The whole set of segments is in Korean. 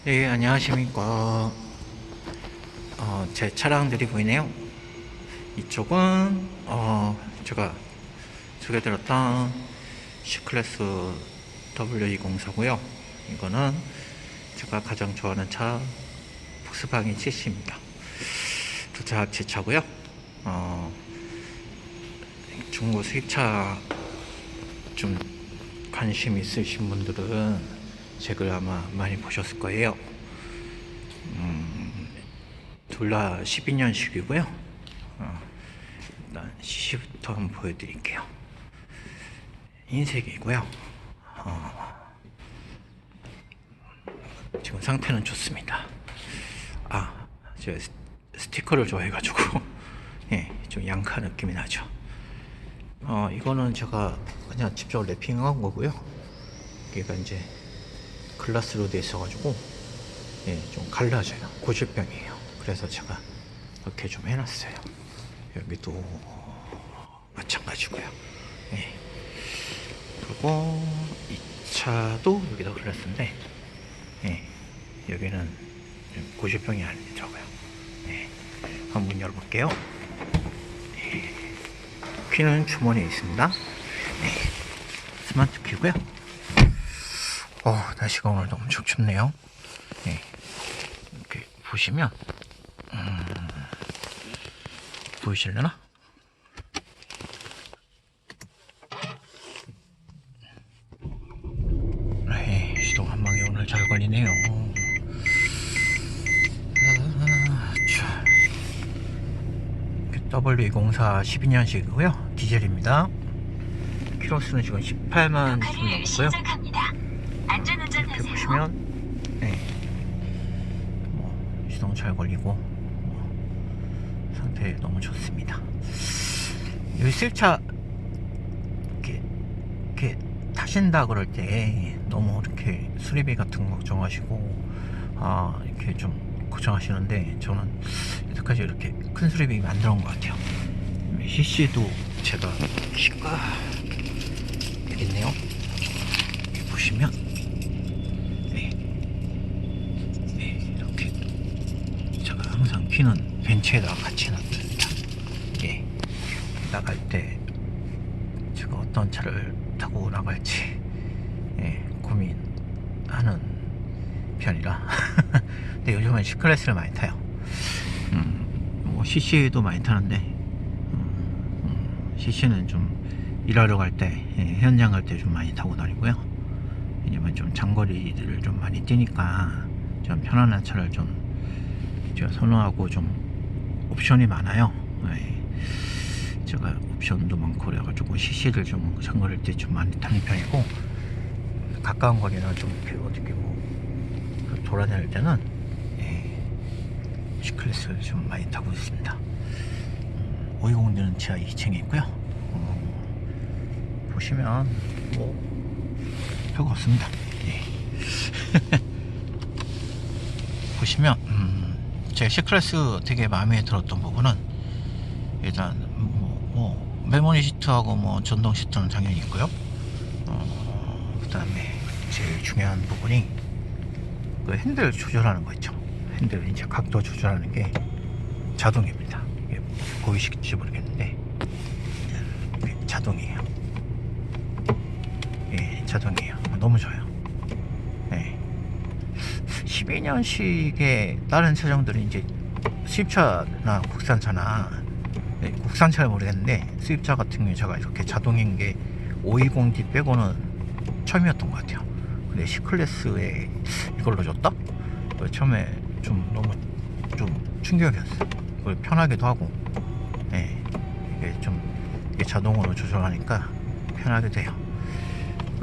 네, 안녕하십니까. 제 차량들이 보이네요. 이쪽은, 제가 소개드렸던 C클래스 W204고요. 이거는 제가 가장 좋아하는 차, 폭스바겐 CC입니다. 두 차 제 차고요. 중고 수입차 좀 관심 있으신 분들은 제 글 아마 많이 보셨을 거예요. 둘 다 12년식이고요. 일단 CC부터 한번 보여드릴게요. 흰색이고요. 지금 상태는 좋습니다. 제가 스티커를 좋아해가지고 예, 좀 양카 느낌이 나죠. 이거는 제가 그냥 직접 랩핑한 거고요. 얘가 이제 글라스로 돼 있어가지고 예, 좀 갈라져요. 고질병이에요. 그래서 제가 이렇게 좀 해놨어요. 여기도 마찬가지고요. 예. 그리고 이 차도 여기다 글라스인데 예, 여기는 고질병이 아니더라고요. 예. 한번 열어볼게요. 예. 키는 주머니에 있습니다. 예. 스마트 키고요. 날씨가 오늘도 엄청 춥네요. 네. 이렇게 보시면, 보이실려나? 네, 시동 한 방에 오늘 잘 걸리네요. W204 12년식이고요. 디젤입니다. 키로수는 지금 18만 좀 넘고요. 이렇게 보시면 네, 시동 잘 걸리고 상태 너무 좋습니다. 여기 수입차 이렇게 타신다 그럴 때 너무 이렇게 수리비 같은 거 걱정하시고 이렇게 좀 걱정하시는데 저는 여태까지 이렇게 큰 수리비 만들어 온 것 같아요. CC도 제가 여기 있네요. 여기 보시면 이렇게 제가 항상 키는 벤츠에다가 같이 놔둡니다. 예, 나갈 때 제가 어떤 차를 타고 나갈지 고민하는 편이라 근데 요즘은 C클래스를 많이 타요. CC도 많이 타는데 CC는 좀 일하러 갈 때 현장 갈 때 좀 많이 타고 다니고요. 왜냐면 좀 장거리들을 좀 많이 뛰니까 좀 편안한 차를 좀 제가 선호하고 좀 옵션이 많아요. 제가 옵션도 많고 그래가지고 CC를 좀 장거리 때 좀 많이 타는 편이고 가까운 거리나 좀 이렇게 어떻게 돌아다닐 때는 C클래스를 좀 많이 타고 있습니다. 520는 지하 2층에 있고요. 보시면 별거 없습니다. 보시면 제 C클래스 되게 마음에 들었던 부분은 일단 메모리 시트하고 전동 시트는 당연히 있고요. 그 다음에 제일 중요한 부분이 그 핸들 조절하는 거 있죠. 핸들 이제 각도 조절하는 게 자동입니다. 이게 보이실지 모르겠는데 자동이에요. 예, 자동이에요. 너무 좋아요. 12년식의 다른 차종들은 이제 수입차나 국산차나 국산차를 모르겠는데 수입차 같은 경우에 제가 이렇게 자동인 게 520D 빼고는 처음이었던 것 같아요. 근데 C클래스에 이걸로 줬다? 처음에 좀 너무 좀 충격이었어요. 그걸 편하기도 하고 이게 자동으로 조절하니까 편하게 돼요.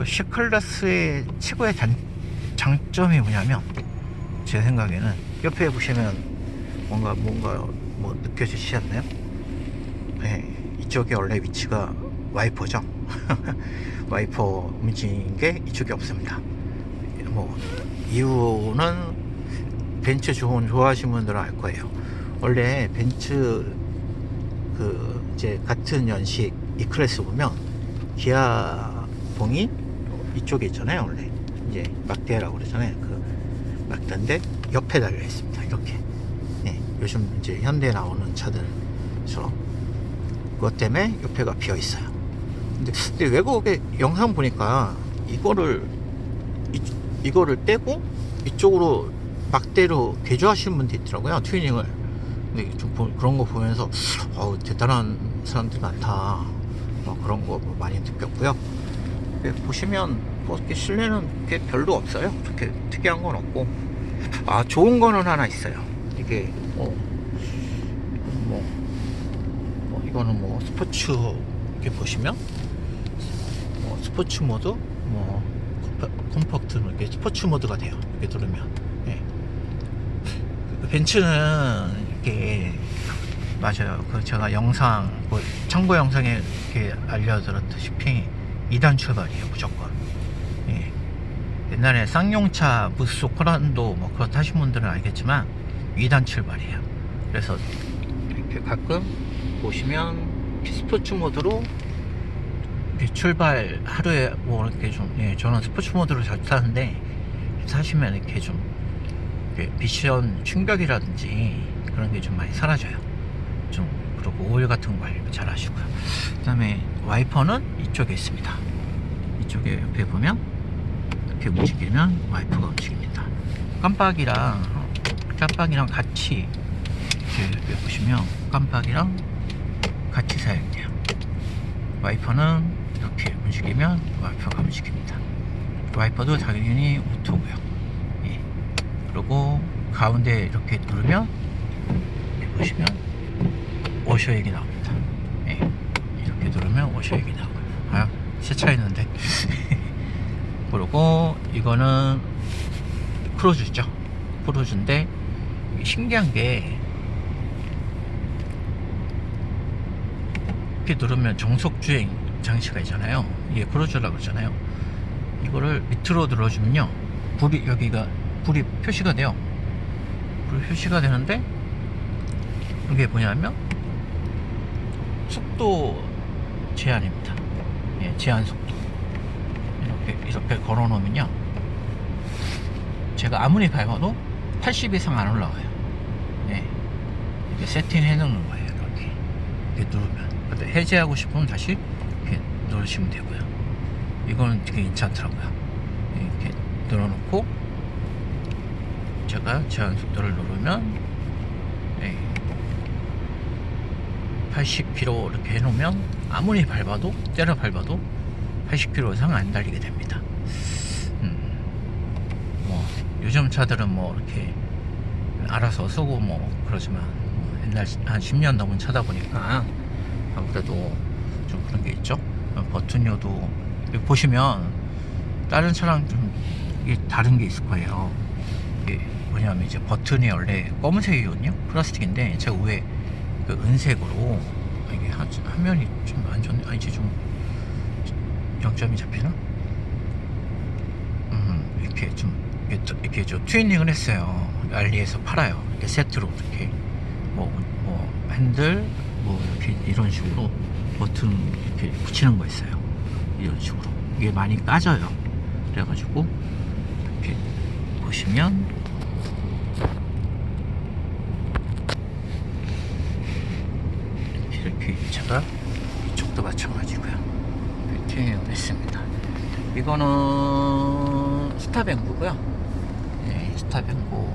C클래스의 최고의 장점이 뭐냐면 제 생각에는 옆에 보시면 뭔가 느껴지시지 않나요? 이쪽에 원래 위치가 와이퍼죠. 와이퍼 움직이는 게 이쪽에 없습니다. 이유는 벤츠 좋아하시는 분들은 알 거예요. 원래 벤츠 이제 같은 연식 E클래스 보면 기아 봉이 이쪽에 있잖아요. 원래 이제 막대라고 그러잖아요. 그 막대 있는데 옆에 달려 있습니다. 이렇게. 예, 요즘 이제 현대에 나오는 차들처럼 그것 때문에 옆에가 비어 있어요. 근데 외국의 영상 보니까 이거를 떼고 이쪽으로 막대로 개조하시는 분도 있더라고요. 튜닝을. 근데 좀 그런 거 보면서 대단한 사람들이 많다. 그런 거 많이 느꼈고요. 보시면 이렇게 실내는 이렇게 별로 없어요. 그렇게 특이한 건 없고, 좋은 거는 하나 있어요. 이게 이거는 스포츠, 이렇게 보시면 스포츠 모드, 컴팩트, 이렇게 스포츠 모드가 돼요. 이렇게 누르면. 예. 벤츠는 이렇게 맞아요. 제가 영상, 참고 영상에 이렇게 알려드렸다시피 2단 출발이에요, 무조건. 예. 옛날에 쌍용차, 무쏘, 코란도 그거 타신 분들은 알겠지만 2단 출발이에요. 그래서 이렇게 가끔 보시면 스포츠 모드로 출발, 하루에 이렇게 좀, 저는 스포츠 모드로 잘 타는데, 타시면 이렇게 좀 미션 충격이라든지 그런 게 좀 많이 사라져요. 그리고 오일 같은 거 관리 잘 하시고요. 그 다음에 와이퍼는 이쪽에 있습니다. 이쪽에 옆에 보면 이렇게 움직이면 와이퍼가 움직입니다. 깜빡이랑 같이 이렇게 보시면 깜빡이랑 같이 사용돼요. 와이퍼는 이렇게 움직이면 와이퍼가 움직입니다. 와이퍼도 당연히 오토고요. 예. 그리고 가운데 이렇게 누르면 이렇게 보시면 워셔액이 나옵니다. 예. 이렇게 누르면 워셔액이 나오고요. 세차했는데. 그리고 이거는 크루즈죠. 크루즈인데 신기한 게 이렇게 누르면 정속주행 장치가 있잖아요. 이게 크루즈라고 그러잖아요. 이거를 밑으로 눌러주면요, 불이 표시가 돼요. 불이 표시가 되는데, 이게 뭐냐면 속도 제한입니다. 예, 제한 속도. 이렇게 걸어 놓으면요, 제가 아무리 밟아도 80 이상 안 올라와요. 예, 이렇게 세팅해 놓는 거예요. 이렇게 누르면. 근데 해제하고 싶으면 다시 이렇게 누르시면 되고요. 이거는 되게 괜찮더라고요. 이렇게 눌러놓고 제가 제한 속도를 누르면 80km 이렇게 해놓으면 아무리 때려 밟아도 80km 이상 안 달리게 됩니다. 요즘 차들은 이렇게 알아서 쓰고 그러지만, 옛날 한 10년 넘은 차다 보니까 아무래도 좀 그런 게 있죠. 버튼료도 보시면 다른 차랑 좀 이게 다른 게 있을 거예요. 이게 뭐냐면 이제 버튼이 원래 검은색이거든요. 플라스틱인데 제가 위에 은색으로, 이게 화면이 좀 안 좋네. 이제 좀 0점이 잡히나? 이렇게 좀 튜닝을 했어요. 알리에서 팔아요. 이렇게 세트로 이렇게 핸들 이렇게 이런 식으로 버튼 이렇게 붙이는 거 있어요. 이런 식으로 이게 많이 까져요. 그래가지고 이렇게 보시면 이렇게 제가 이쪽도 마찬가지고요. 튜닝을 했습니다. 이거는 스타뱅고고요. 네, 스타뱅고요.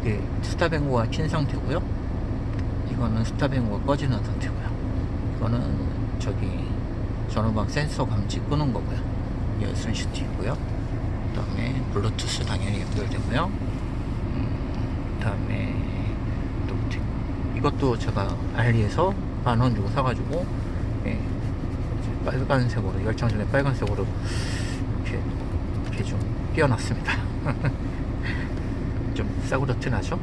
이게 스타뱅고가 킨 상태고요. 이거는 스타뱅고가 꺼지는 상태고요. 이거는 전후방 센서 감지 끄는 거고요. 이게 순시티 있고요. 그 다음에 블루투스 당연히 연결되고요. 그 다음에 또 이것도 제가 알리에서 10,000원 주고 사가지고, 빨간색으로, 열창전에 빨간색으로 이렇게 좀 띄워놨습니다. 좀 싸구려 티나죠?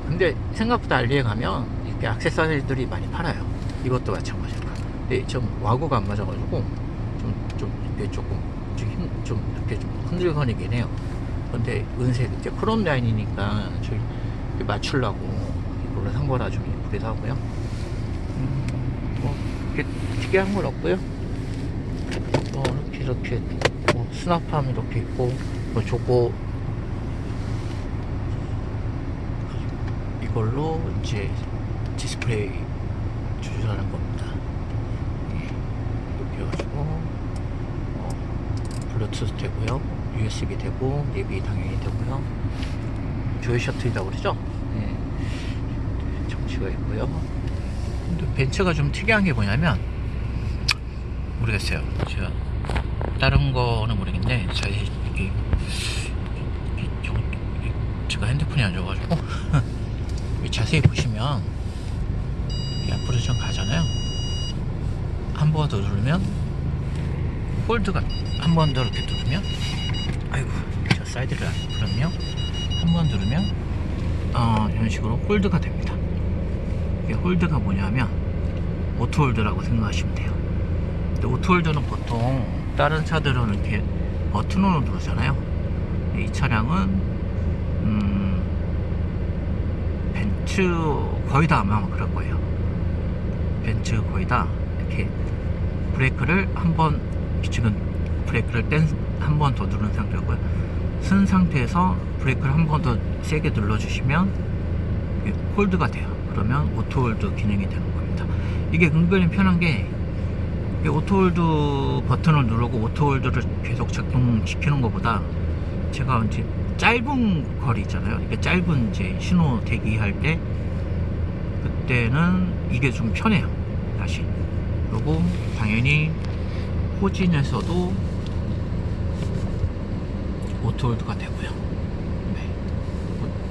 근데 생각보다 알리에 가면 이렇게 액세서리들이 많이 팔아요. 이것도 마찬가지고. 근데 좀 와구가 안 맞아가지고 이렇게 좀 이렇게 좀 흔들거리긴 해요. 근데 은색 이제 크롬 라인이니까 저기 맞추려고 이걸로 산 거라 좀 예쁘기도 하고요. 이렇게 특이한 건 없고요. 이렇게 이렇게 뭐 수납함 이렇게 있고, 뭐 저거 이걸로 이제 디스플레이 조절하는 겁니다. 예, 이렇게 해가지고 블루투스 되고요, USB 되고, 내비 당연히 되고요, 조이 셔틀이라고 그러죠. 예, 정치가 있고요. 근데 벤츠가 좀 특이한 게 뭐냐면, 모르겠어요. 제가 다른 거는 모르겠는데, 제가 핸드폰이 안 좋아가지고 자세히 보시면 앞으로 좀 가잖아요. 한 번 더 누르면 홀드가, 한 번 더 이렇게 누르면, 아이고 저 사이드를 안 누르면, 한 번 누르면 이런 식으로 홀드가 됩니다. 이게 홀드가 뭐냐면 오토 홀드라고 생각하시면 돼요. 근데 오토 홀드는 보통 다른 차들은 이렇게 버튼으로 누르잖아요. 이 차량은 벤츠 거의 다 아마 그럴 거예요. 벤츠 거의 다 이렇게 브레이크를 한번, 지금 브레이크를 한 번 더 누른 상태고요. 쓴 상태에서 브레이크를 한 번 더 세게 눌러주시면 홀드가 돼요. 그러면 오토 홀드 기능이 되는 겁니다. 이게 은근히 편한 게, 오토 홀드 버튼을 누르고 오토 홀드를 계속 작동시키는 것보다, 제가 이제 짧은 거리 있잖아요. 이게 짧은 이제 신호 대기할 때, 그때는 이게 좀 편해요. 다시. 그리고 당연히 호진에서도 오토홀드가 되고요. 네,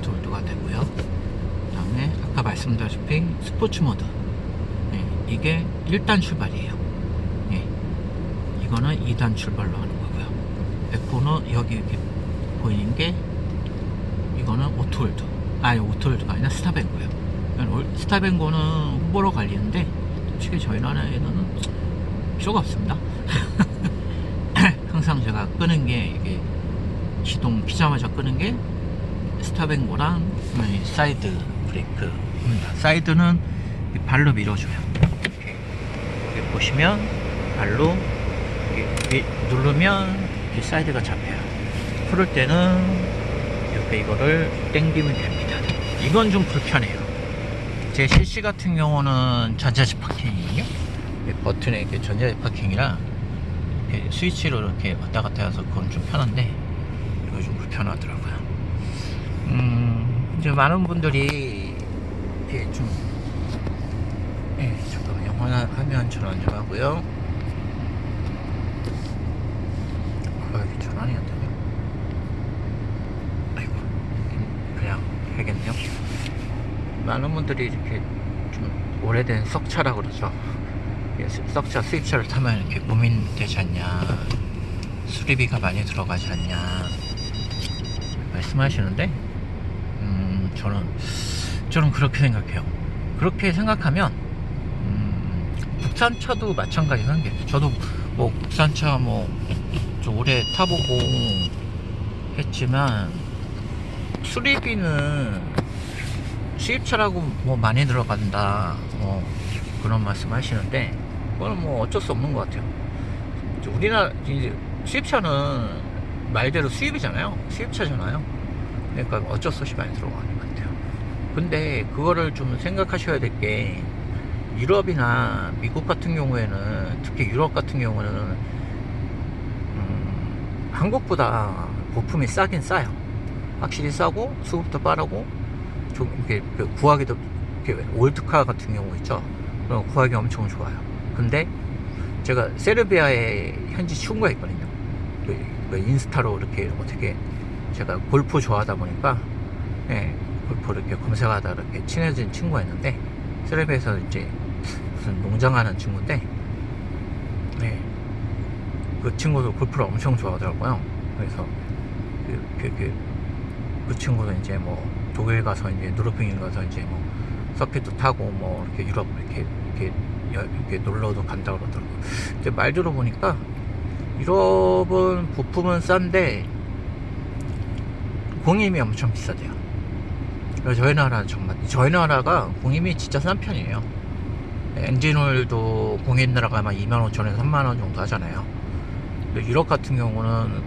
오토홀드가 되고요. 그 다음에 아까 말씀드렸다시피 스포츠 모드, 네, 이게 1단 출발이에요. 네, 이거는 2단 출발로 하는 거고요. 에코는 여기 이렇게 보이는 게, 이거는 오토홀드, 아니 오토홀드가 아니라 스탑앤고요. 스탑앤고는 후보로 갈리는데 솔직히 저희 나라에는 필요가 없습니다. 항상 제가 끄는 게, 이게 시동 키자마자 끄는 게 스탑앤고랑 사이드 브레이크입니다. 사이드는 발로 밀어줘요. 이렇게 보시면 발로 이렇게 누르면 이렇게 사이드가 잡혀요. 풀을 때는 이렇게 이거를 당기면 됩니다. 이건 좀 불편해요. 제 CC 같은 경우는 전자식 파킹이거든요. 버튼에 이렇게 전자식 파킹이라 이렇게 스위치로 이렇게 왔다 갔다 해서 그건 좀 편한데, 이거 좀 불편하더라고요. 이제 많은 분들이 이렇게 좀, 잠깐만요. 화면 전환 좀 하고요. 이게 전환이 안 되네요. 아이고, 그냥 해야겠네요. 많은 분들이 이렇게 좀 오래된 썩차라 그러죠. 썩차, 수입차를 타면 이렇게 고민되지 않냐, 수리비가 많이 들어가지 않냐 말씀하시는데, 저는 그렇게 생각해요. 그렇게 생각하면 국산차도 마찬가지인 게, 저도 뭐 국산차 좀 오래 타보고 했지만, 수리비는 수입차라고 뭐 많이 들어간다, 그런 말씀 하시는데, 그건 뭐 어쩔 수 없는 것 같아요. 우리나라 이제 수입차는 말대로 수입이잖아요. 수입차잖아요. 그러니까 어쩔 수 없이 많이 들어가는 것 같아요. 근데 그거를 좀 생각하셔야 될 게, 유럽이나 미국 같은 경우에는, 특히 유럽 같은 경우는 한국보다 부품이 싸긴 싸요. 확실히 싸고 수급도 빠르고, 좀 이렇게 구하기도, 이렇게 올드카 같은 경우 있죠. 그럼 구하기 엄청 좋아요. 근데 제가 세르비아에 현지 친구가 있거든요. 인스타로 이렇게 어떻게, 제가 골프 좋아하다 보니까, 골프 이렇게 검색하다 이렇게 친해진 친구가 있는데, 세르비아에서 이제 무슨 농장하는 친구인데, 그 친구도 골프를 엄청 좋아하더라고요. 그래서 그 친구도 이제 뭐 독일 가서, 이제 누르핑 가서 이제 뭐 서킷도 타고 뭐 이렇게 유럽 이렇게 놀러도 간다고 그러더라고요. 이제 말 들어보니까 유럽은 부품은 싼데 공임이 엄청 비싸대요. 저희 나라, 정말 저희 나라가 공임이 진짜 싼 편이에요. 엔진오일도 공임 나라가 아마 25,000원에서 30,000원 정도 하잖아요. 유럽 같은 경우는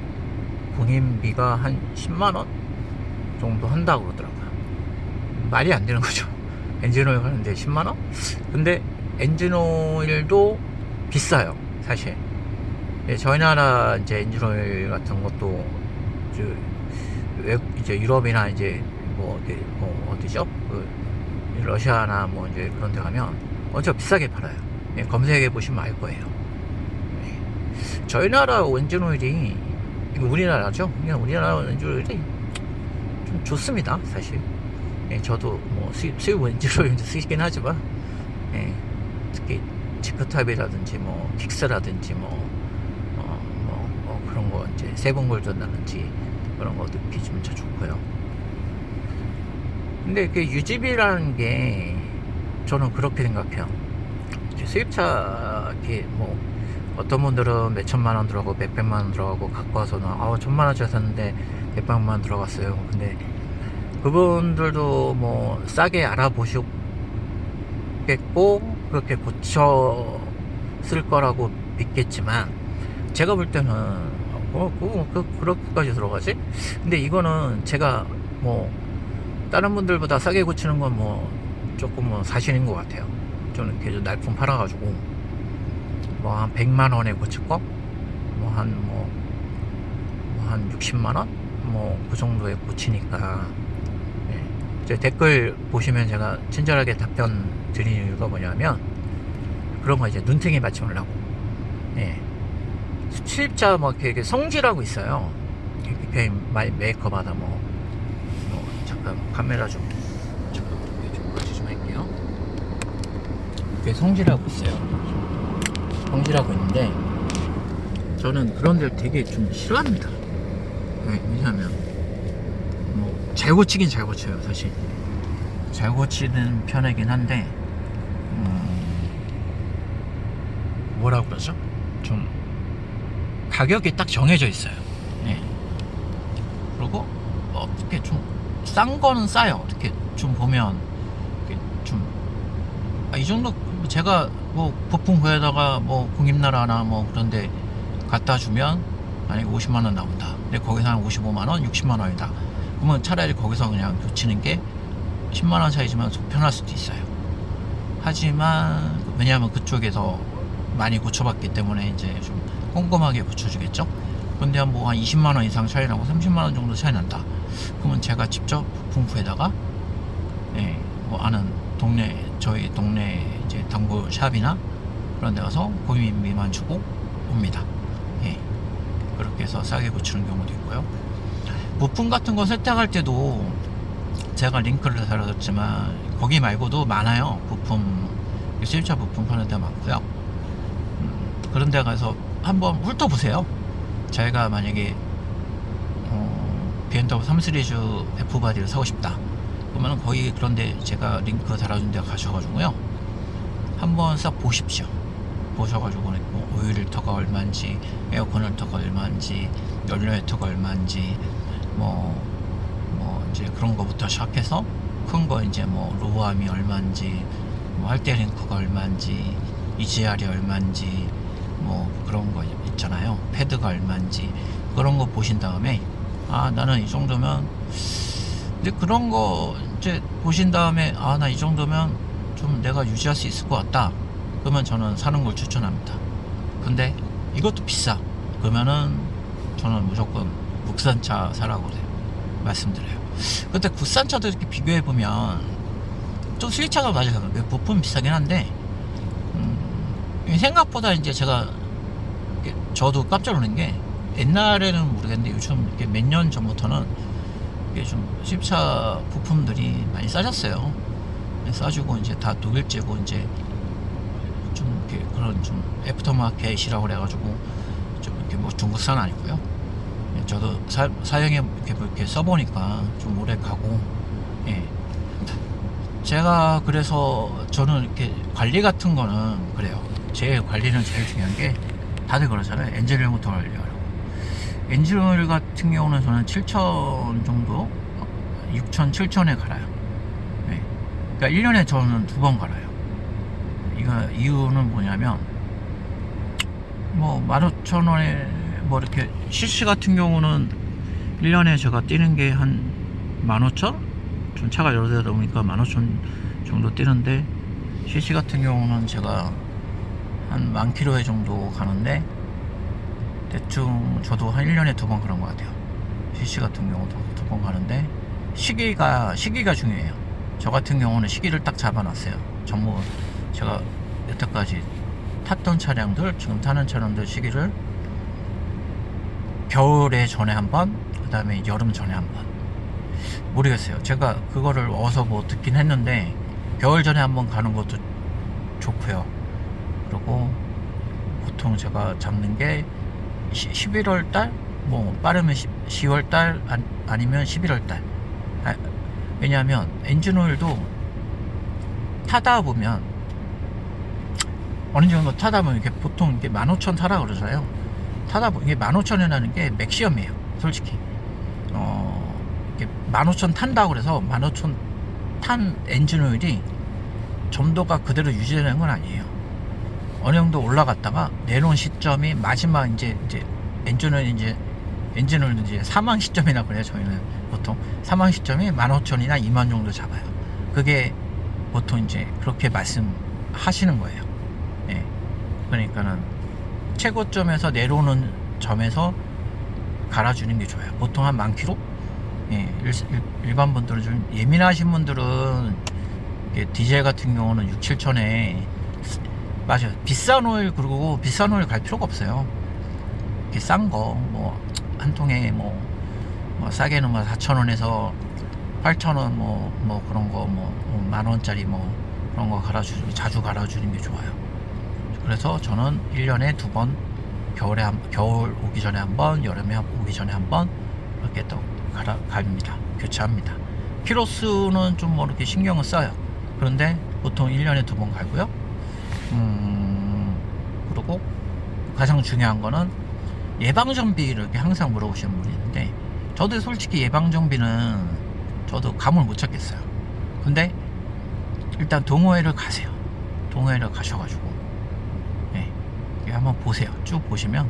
공인비가 한 10만원 정도 한다고 그러더라고요. 말이 안 되는 거죠. 엔진오일 가는데 10만원? 근데 엔진오일도 비싸요, 사실. 저희 나라 이제 엔진오일 같은 것도 이제 유럽이나 이제 뭐 어디죠? 그 러시아나 뭐 이제 그런 데 가면 엄청 비싸게 팔아요. 검색해 보시면 알 거예요. 저희 나라 엔진오일이, 이거 우리나라죠? 그냥 우리나라 엔진오일이 좀 좋습니다, 사실. 저도 뭐 수입 엔진오일 쓰시긴 하지만, 특히 지크탑이라든지 뭐 픽스라든지 그런 거 이제 세븐골드라든지 그런 거 듣기 진짜 좋고요. 근데 그 유지비라는 게 저는 그렇게 생각해요. 수입차 이렇게 뭐 어떤 분들은 몇 천만 원 들어가고 몇 백만 원 들어가고 갖고 와서는 천만 원짜리 샀는데 몇 백만 원 들어갔어요. 근데 그분들도 뭐 싸게 알아보셨겠고 그렇게 고쳤을 거라고 믿겠지만, 제가 볼 때는 그렇게까지 들어가지? 근데 이거는 제가 뭐 다른 분들보다 싸게 고치는 건 뭐 조금 뭐 사실인 것 같아요. 저는 계속 날품 팔아가지고 뭐 한 100만원에 고칠 거? 한 60만원? 뭐 그 정도에 고치니까. 제 댓글 보시면 제가 친절하게 답변 드리는 이유가 뭐냐면, 그런 거 이제 눈탱이 맞지 말라고. 수입차 뭐 이렇게 성질하고 있어요. 메이커마다 잠깐 카메라 좀 같이 좀 할게요. 이렇게 성질하고 있어요. 성질하고 있는데 저는 그런 데를 되게 좀 싫어합니다. 왜냐하면 뭐 잘 고치긴 잘 고쳐요, 사실. 잘 고치는 편이긴 한데 뭐라 그러죠? 좀 가격이 딱 정해져 있어요. 그리고 어떻게 좀 싼 거는 싸요. 어떻게 좀 보면 좀 이 정도, 제가 뭐 부품 구해다가 뭐 공임나라나 뭐 그런데 갖다 주면 만약에 50만원 나온다. 근데 거기서 한 55만원, 60만원이다. 그러면 차라리 거기서 그냥 고치는 게 10만원 차이지만 편할 수도 있어요. 하지만 왜냐하면 그쪽에서 많이 고쳐봤기 때문에 이제 좀 꼼꼼하게 고쳐주겠죠. 근데 뭐 한 20만원 이상 차이 나고 30만원 정도 차이 난다. 그러면 제가 직접 부품 구에다가 뭐 아는 저희 동네 이제 단골 샵이나 그런 데 가서 공임비만 주고 옵니다. 그렇게 해서 싸게 고치는 경우도 있고요. 부품 같은 거 세탁할 때도 제가 링크를 달아줬지만 거기 말고도 많아요. 부품, 수입차 부품 파는 데 많고요. 그런 데 가서 한번 훑어보세요. 저희가 만약에 BMW 3 시리즈 F바디를 사고 싶다 그러면 거기, 그런데 제가 링크 달아준 데 가셔가지고요 한번 싹 보십시오. 보셔가지고 뭐 오일 리터가 얼마인지, 에어컨 리터가 얼마인지, 연료 리터가 얼마인지, 뭐 이제 그런 거부터 시작해서 큰 거 이제 뭐 로우암이 얼마인지, 뭐 할때 링크가 얼마인지, EGR이 얼마인지, 뭐 그런 거 있잖아요. 패드가 얼마인지 그런 거 보신 다음에 나는 이 정도면, 근데 그런 거 이제 보신 다음에 나 이 정도면 좀 내가 유지할 수 있을 것 같다. 그러면 저는 사는 걸 추천합니다. 근데 이것도 비싸. 그러면은 저는 무조건 국산차 사라고 말씀드려요. 근데 국산차도 이렇게 비교해보면 좀 수입차가 맞아요. 부품 비싸긴 한데 생각보다 이제 저도 깜짝 놀란 게, 옛날에는 모르겠는데 요즘 이렇게 몇 년 전부터는 이게 좀 수입차 부품들이 많이 싸졌어요. 싸주고 이제 다 독일제고 이제 좀 이렇게 그런 좀 애프터마켓이라고 그래가지고 좀 이렇게 뭐 중국산 아니고요. 저도 사용해 이렇게 써보니까 좀 오래 가고, 제가 그래서 저는 이렇게 관리 같은 거는 그래요. 제 관리는 제일 중요한 게, 다들 그러잖아요. 엔진오일부터 관리하라고. 엔진오일 같은 경우는 저는 7천 정도, 6천, 7천에 갈아요. 그러니까 1년에 저는 2번 갈아요. 이유는 뭐냐면, 뭐 15,000원에 뭐 이렇게 CC 같은 경우는 1년에 제가 뛰는 게 한 15,000? 좀 차가 여러 대다 보니까 15,000 정도 뛰는데, CC 같은 경우는 제가 한 10,000km 정도 가는데, 대충 저도 한 1년에 2번 그런 것 같아요. CC 같은 경우도 2번 가는데, 시기가 중요해요. 저 같은 경우는 시기를 딱 잡아놨어요. 전부 제가 여태까지 탔던 차량들, 지금 타는 차량들 시기를 겨울에 전에 한번, 그 다음에 여름 전에 한번. 모르겠어요. 제가 그거를 어디서 뭐 듣긴 했는데, 겨울 전에 한번 가는 것도 좋고요. 그리고 보통 제가 잡는 게 11월 달, 뭐 빠르면 10월 달, 아니면 11월 달. 왜냐하면 엔진오일도 타다 보면, 어느 정도 타다 보면 이게 보통 이게 15,000 타라 그러잖아요. 타다 보면 이게 15,000이라는 게 맥시멈이에요, 솔직히. 이게 15,000 탄다고 그래서 15,000 탄 엔진오일이 점도가 그대로 유지되는 건 아니에요. 어느 정도 올라갔다가 내려온 시점이 마지막 이제 엔진오일 이제 사망 시점이라고 그래요. 저희는 보통 사망 시점이 15,000이나 2만 정도 잡아요. 그게 보통 이제 그렇게 말씀하시는 거예요. 예. 그러니까는 최고점에서 내려오는 점에서 갈아주는 게 좋아요. 보통 한 10,000km? 예, 일반 분들은 좀 예민하신 분들은 디젤 같은 경우는 6-7천에 맞아요. 비싼 오일, 그리고 비싼 오일 갈 필요가 없어요. 이렇게 싼 거 뭐 한 통에 뭐 싸게는 뭐 4,000원에서 8,000원 뭐 그런 거 뭐 10,000원짜리 뭐 그런 거 자주 갈아주는 게 좋아요. 그래서 저는 1년에 2번, 겨울 오기 전에 한번, 여름에 오기 전에 한번 이렇게 또 갑니다. 교체합니다. 키로수는 좀 뭐 이렇게 신경을 써요. 그런데 보통 1년에 2번 갈고요. 그리고 가장 중요한 거는 예방정비를 이렇게 항상 물어보시는 분이 있는데, 저도 솔직히 예방정비는 저도 감을 못 찾겠어요. 근데 일단 동호회를 가세요. 동호회를 가셔가지고 한번 보세요. 쭉 보시면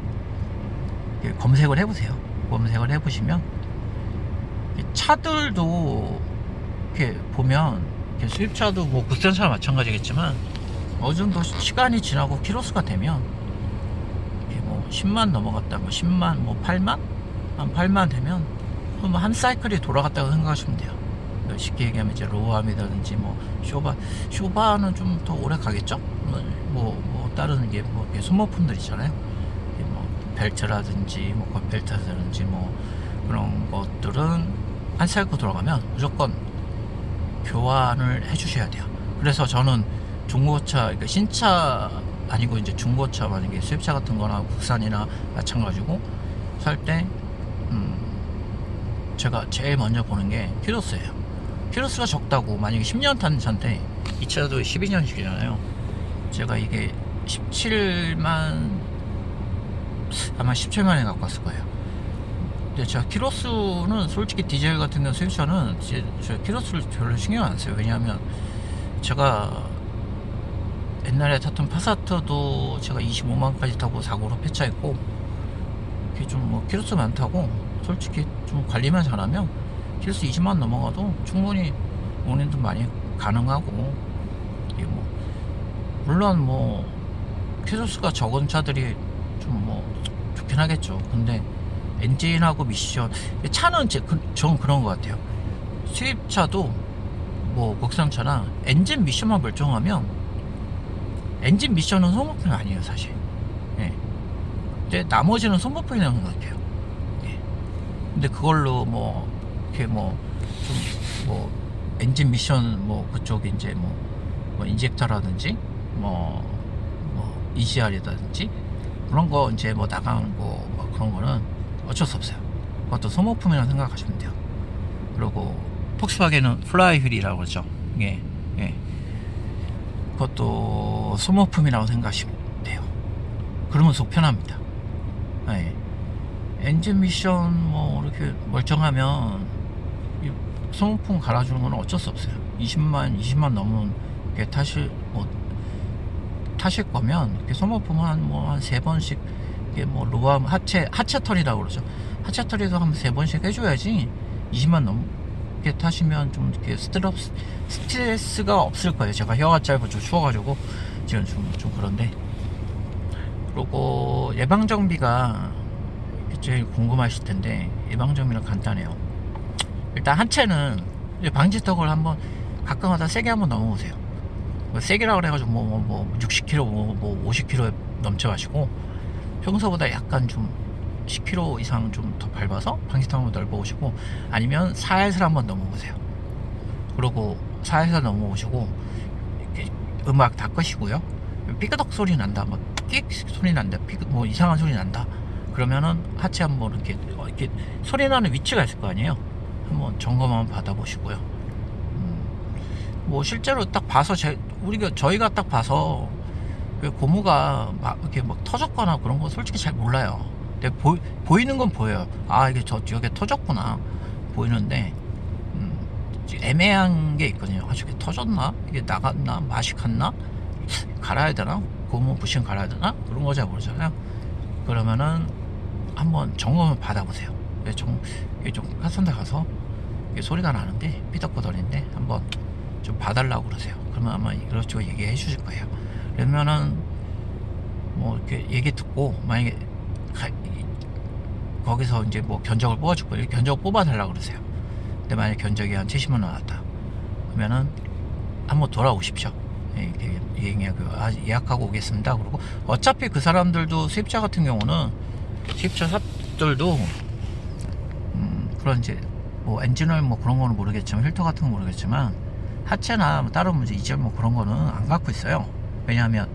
검색을 해보세요. 검색을 해보시면 차들도 이렇게 보면, 수입차도 뭐 국산차와 마찬가지겠지만 어느 정도 시간이 지나고 키로수가 되면 뭐 10만 넘어갔다, 뭐 10만, 뭐 8만, 한 8만 되면 한 사이클이 돌아갔다고 생각하시면 돼요. 쉽게 얘기하면 이제 로암이라든지 뭐 쇼바는 좀 더 오래 가겠죠. 뭐 다른 게 뭐 소모품들 있잖아요. 뭐 벨트라든지 뭐 벨트라든지 뭐 그런 것들은 한 사이클 돌아가면 무조건 교환을 해주셔야 돼요. 그래서 저는 중고차, 그러니까 신차 아니고 이제 중고차, 만약에 수입차 같은 거나 국산이나 마찬가지고 살 때 제가 제일 먼저 보는 게 키로수예요. 키로수가 적다고, 만약에 10년 탄 차인데 이 차도 12년식이잖아요. 제가 이게 17만, 아마 17만에 갖고 왔을 거예요. 근데 제가 키로수는 솔직히 디젤 같은 경우 수입차는 제가 키로수를 별로 신경 안 써요. 왜냐하면 제가 옛날에 탔던 파사트도 제가 25만까지 타고 사고로 폐차했고, 이게 좀 뭐 키로수 많다고 솔직히 좀 관리만 잘하면 키로수 20만 넘어가도 충분히 운행도 많이 가능하고, 이게 뭐 물론 뭐 키로수가 적은 차들이 좀 뭐 좋긴 하겠죠. 근데 엔진하고 미션, 차는 전 그런 것 같아요. 수입차도 뭐 국산차나 엔진 미션만 멀쩡하면, 엔진 미션은 소모품이 아니에요, 사실. 예. 근데 나머지는 소모품이라는 것 같아요. 예. 근데 그걸로 뭐 이렇게 뭐 좀 뭐 엔진 미션 뭐 그쪽에 이제 뭐 인젝터라든지 뭐 ECR이라든지 그런 거 이제 뭐 나가는 거 뭐 그런 거는 어쩔 수 없어요. 그것도 소모품이라고 생각하시면 돼요. 그리고 폭스바겐은 플라이휠이라고 그러죠. 예. 그것도 소모품이라고 생각하시면 돼요. 그러면 속 편합니다. 예. 엔진 미션 뭐 이렇게 멀쩡하면 소모품 갈아주는 건 어쩔 수 없어요. 20만 넘으면 타실 거면 이렇게 소모품 한 3번씩 이게 뭐 로암 하체 털이라고 그러죠. 하체 털이도 한 3번씩 해줘야지 20만 넘게 타시면 좀 이렇게 스트레스가 없을 거예요. 제가 혀가 짧고 좀 추워가지고 지금 좀 그런데. 그리고 예방정비가 제일 궁금하실 텐데, 예방정비는 간단해요. 일단 하체는 방지턱을 한번 가끔가다 세게 한번 넘어보세요. 세게라고 그래가지고 뭐 60km 뭐 50km 넘쳐 가시고 평소보다 약간 좀 10km 이상 좀 더 밟아서 방지턱 한번 넓어보시고, 아니면 살살 한번 넘어보세요. 그리고 살살 넘어보시고 이렇게 음악 다 끄시고요. 삐그덕 소리 난다, 막 끽 소리 난다, 뭐 이상한 소리 난다, 그러면은 하체 한번 이렇게 소리 나는 위치가 있을 거 아니에요. 한번 점검 한번 받아보시고요. 뭐 실제로 딱 봐서 저희가 딱 봐서 그 고무가 막 이렇게 막 터졌거나 그런 거 솔직히 잘 몰라요. 근데 보이는 건 보여요. 아, 이게 저게 터졌구나 보이는데, 애매한 게 있거든요. 아, 저게 터졌나? 이게 나갔나? 맛이 갔나? 갈아야 되나? 고무 부신 갈아야 되나? 그런 거 잘 모르잖아요. 그러면은 한번 점검을 받아보세요. 이게 좀 카센터 가서 이게 소리가 나는데 삐덕거리는데 한번 좀 봐달라고 그러세요. 그러면 아마 이렇게 얘기해 주실 거예요. 그러면은 뭐 이렇게 얘기 듣고, 만약에 거기서 이제 뭐 견적을 뽑아줄 거예요. 견적을 뽑아달라고 그러세요. 근데 만약에 견적이 한 70만 원 나왔다 그러면은 한번 돌아오십시오. 예약하고 오겠습니다. 그리고 어차피 그 사람들도, 수입자 같은 경우는, 수입자 삽들도 그런 이제 뭐 엔진오일 뭐 그런 거는 모르겠지만, 필터 같은 건 모르겠지만, 하체나 뭐 다른 문제 이전 뭐 그런 거는 안 갖고 있어요. 왜냐하면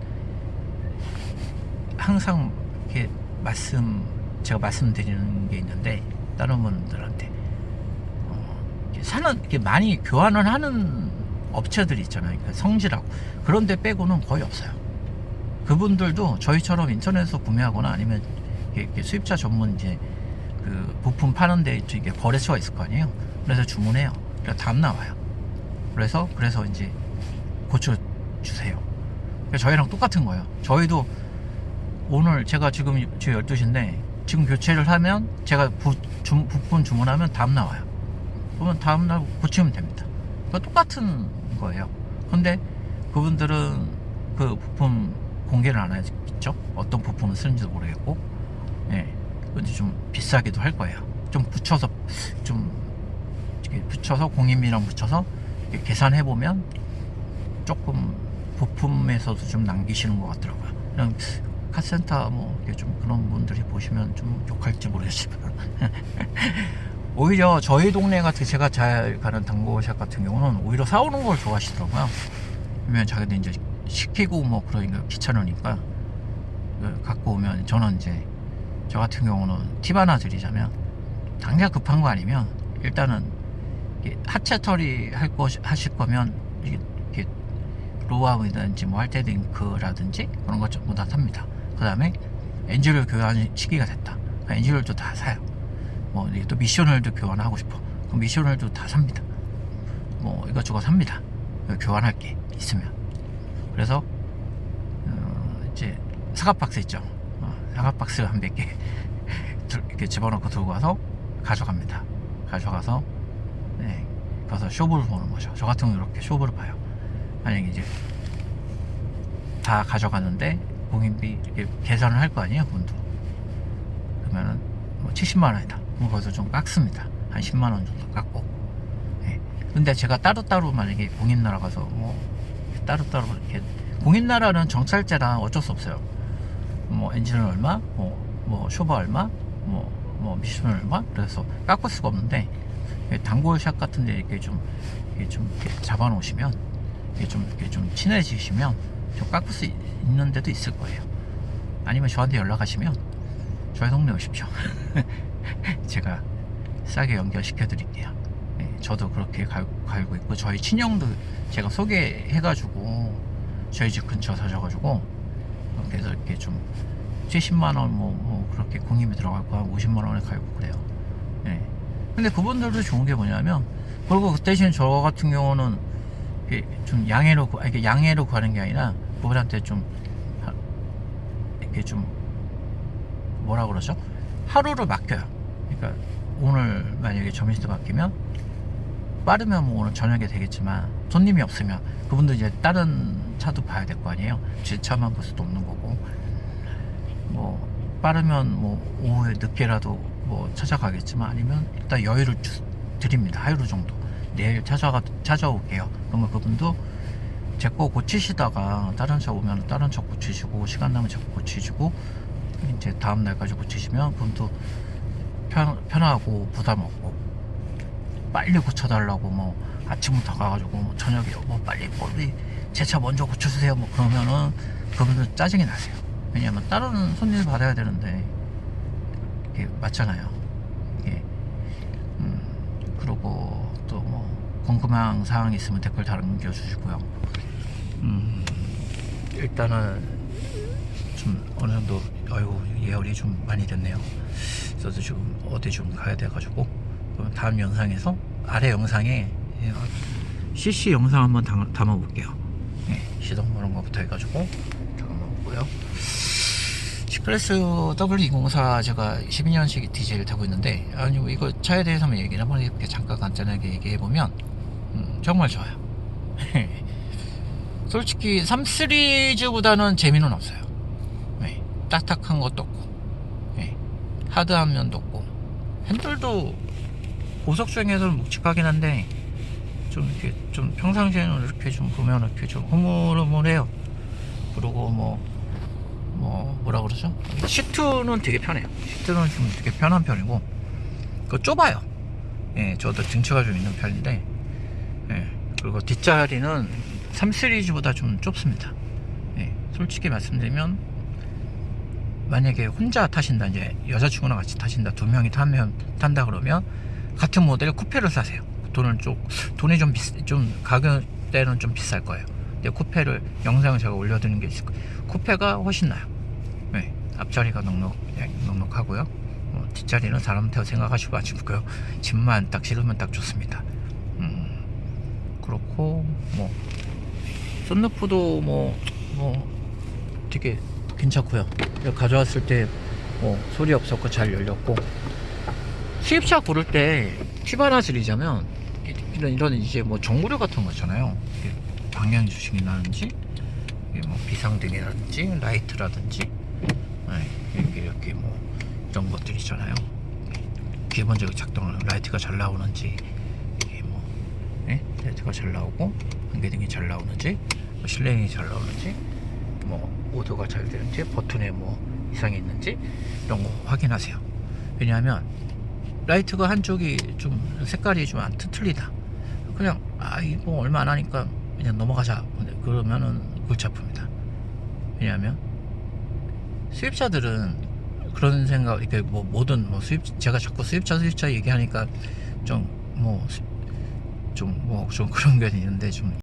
항상 이렇게 제가 말씀드리는 게 있는데, 다른 분들한테 이렇게 많이 교환을 하는 업체들이 있잖아요. 그러니까 성질하고 그런 데 빼고는 거의 없어요. 그분들도 저희처럼 인터넷에서 구매하거나 아니면 이렇게 수입자 전문 이제 그 부품 파는 데 이게 거래처가 있을 거 아니에요. 그래서 주문해요. 그래서 다음 나와요. 그래서 이제 고쳐주세요. 저희랑 똑같은 거예요. 저희도 오늘 제가 지금 12시인데 지금 교체를 하면, 제가 부품 주문하면 다음 나와요. 그러면 다음 날 고치면 됩니다. 똑같은 거예요. 근데 그분들은 그 부품 공개를 안 하겠죠. 어떤 부품을 쓰는지도 모르겠고, 예, 근데 좀 비싸기도 할 거예요. 좀 붙여서 공인비랑 붙여서 계산해 보면 조금 부품에서도 좀 남기시는 것 같더라고요. 그냥 카센터 뭐 좀 그런 분들이 보시면 좀 욕할지 모르겠지만 오히려 저희 동네 같은, 제가 잘 가는 단골샵 같은 경우는 오히려 사오는 걸 좋아하시더라고요. 그러면 자기들 이제 시키고 뭐 그러니까 귀찮으니까 갖고 오면, 저는 이제 저 같은 경우는 팁 하나 드리자면, 당장 급한 거 아니면 일단은 하체 털이 하실 거면 이렇게 로아이든지 뭐 할테딩크라든지 그런 것 전부 다 삽니다. 그 다음에 엔진오일 교환 시기가 됐다. 엔진오일도 다 사요. 뭐 또 미션오일도 교환하고 싶어. 그럼 미션오일도 다 삽니다. 뭐 이것저것 삽니다. 교환할 게 있으면. 그래서 이제 사과박스 있죠. 사과박스 한 100개 이렇게 집어넣고 들고 와서 가져갑니다. 가져가서 가서 쇼부를 보는 거죠. 저 같은 경우는 이렇게 쇼부를 봐요. 만약에 이제 다 가져갔는데 공인비 이렇게 계산을 할 거 아니에요, 그분도. 그러면은 뭐 70만 원이다. 그럼 거기서 좀 깎습니다. 한 10만 원 정도 깎고. 근데 제가 따로따로 만약에 공인나라 가서 뭐 따로따로 이렇게, 공인나라는 정찰제라 어쩔 수 없어요. 뭐 엔진은 얼마, 뭐 쇼버 얼마, 뭐 미션 얼마, 그래서 깎을 수가 없는데, 단골샵 같은데 이렇게 좀 잡아놓으시면, 이렇게 좀 친해지시면 좀 깎을 수 있는 데도 있을 거예요. 아니면 저한테 연락하시면 저희 동네 오십시오. 제가 싸게 연결시켜 드릴게요. 저도 그렇게 갈고 있고, 저희 친형도 제가 소개해가지고 저희 집 근처 사셔가지고, 그래서 이렇게 좀 70만원 뭐 그렇게 공임이 들어가고 한 50만원에 갈고 그래요. 근데 그분들도 좋은 게 뭐냐면, 그리고 그 대신 저 같은 경우는 좀 양해로 구하는 게 아니라 그분한테 좀 이렇게 좀 뭐라 그러죠? 하루를 맡겨요. 그러니까 오늘 만약에 점심때 맡기면 빠르면 뭐 오늘 저녁에 되겠지만 손님이 없으면 그분도 이제 다른 차도 봐야 될 거 아니에요. 제 차만 볼 수도 없는 거고, 뭐 빠르면 뭐 오후에 늦게라도 뭐 찾아가겠지만 아니면 일단 여유를 드립니다. 하루 정도 내일 찾아올게요. 그러면 그분도 제 거 고치시다가 다른 차 오면 다른 차 고치시고, 시간 나면 제 거 고치시고, 이제 다음 날까지 고치시면 그분도 편하고 부담 없고, 빨리 고쳐달라고 뭐 아침부터 가가지고 뭐 저녁에 뭐 빨리 제 차 먼저 고쳐주세요 뭐 그러면은 그분들 짜증이 나세요. 왜냐면 다른 손님을 받아야 되는데 이게 맞잖아요. 이게 그리고 또 뭐 궁금한 사항이 있으면 댓글 남겨주시고요. 일단은 좀 어느 정도 예열이 좀 많이 됐네요. 그래서 지금 어디 좀 가야 돼가지고, 그럼 다음 영상에서 아래 영상에 CC 영상 한번 담아볼게요. 네, 시동 거는 것부터 해가지고 담아보고요. C클래스 W204 제가 12년식 디젤 타고 있는데, 아니 이거 차에 대해서 한번 얘기를 한번 이렇게 잠깐 간단하게 얘기해보면 정말 좋아요. 솔직히 3 시리즈보다는 재미는 없어요. 네, 딱딱한 것도 없고, 네, 하드한 면도 없고, 핸들도 고속주행에서는 묵직하긴 한데 좀 이렇게 좀 평상시에는 이렇게 좀 보면 이렇게 좀 흐물흐물해요. 그리고 뭐라 그러죠? 시트는 되게 편해요. 시트는 좀 되게 편한 편이고, 그 좁아요. 예, 저도 등치가 좀 있는 편인데, 예, 그리고 뒷자리는 3 시리즈보다 좀 좁습니다. 예, 솔직히 말씀드리면 만약에 혼자 타신다, 이제 여자친구랑 같이 타신다, 두 명이 탄다 그러면 같은 모델 쿠페를 사세요. 돈이 좀 가격대는 좀 비쌀 거예요. 근데 쿠페를 영상을 제가 올려드리는 게 있을 거예요. 쿠페가 훨씬 나요. 네, 앞자리가 넉넉하고요. 뒷자리는 사람 태워 생각하시고 마시고요. 짐만 딱 실으면 딱 좋습니다. 그렇고 뭐 썬루프도 되게 괜찮고요. 가져왔을 때 소리 없었고 잘 열렸고, 수입차 고를 때 팁 하나 드리자면, 이런 이제 뭐 정보료 같은 거 있잖아요. 방향 주식이라든지 뭐 비상등이라든지 라이트라든지, 이렇게 뭐 이런 것들 있잖아요. 기본적인 작동을 라이트가 잘 나오는지, 이게 뭐 라이트가 잘 나오고 안개등이 잘 나오는지, 뭐 실내등이 잘 나오는지, 뭐 오도가 잘 되는지, 버튼에 뭐 이상이 있는지 이런 거 확인하세요. 왜냐하면 라이트가 한쪽이 좀 색깔이 좀 틀리다, 그냥 이거 얼마 안 하니까 그냥 넘어가자 그러면은 골치 아픕니다. 왜냐하면 수입차들은 그런 생각, 이렇게 뭐 모든 뭐 제가 자꾸 수입차 얘기하니까 좀 그런 게 있는데, 좀